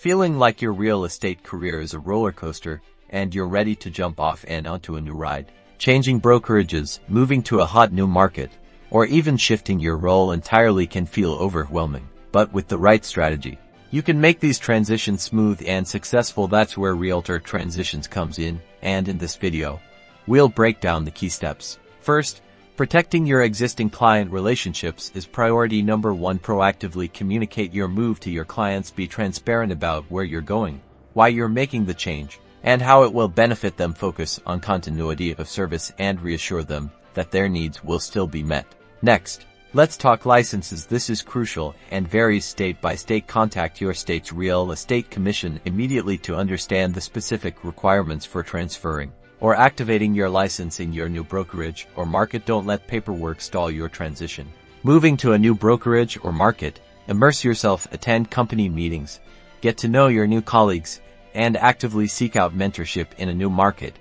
Feeling like your real estate career is a roller coaster and you're ready to jump off and onto a new ride? Changing brokerages, moving to a hot new market, or even shifting your role entirely can feel overwhelming. But with the right strategy, you can make these transitions smooth and successful. That's where Realtor Transitions comes in, and in this video, we'll break down the key steps. First, protecting your existing client relationships is priority number one. Proactively communicate your move to your clients. Be transparent about where you're going, why you're making the change, and how it will benefit them. Focus on continuity of service and reassure them that their needs will still be met. Next, let's talk licenses. This is crucial and varies state by state. Contact your state's real estate commission immediately to understand the specific requirements for transferring or activating your license in your new brokerage or market. Don't let paperwork stall your transition. Moving to a new brokerage or market, immerse yourself, attend company meetings, get to know your new colleagues, and actively seek out mentorship in a new market.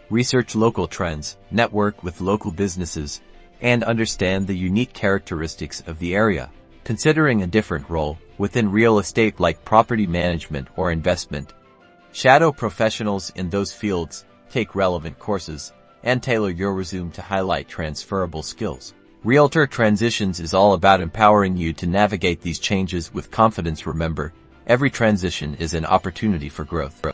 Research local trends, network with local businesses, and understand the unique characteristics of the area. Considering a different role within real estate like property management or investment, shadow professionals in those fields, take relevant courses, and tailor your resume to highlight transferable skills. Realtor Transitions is all about empowering you to navigate these changes with confidence. Remember, every transition is an opportunity for growth.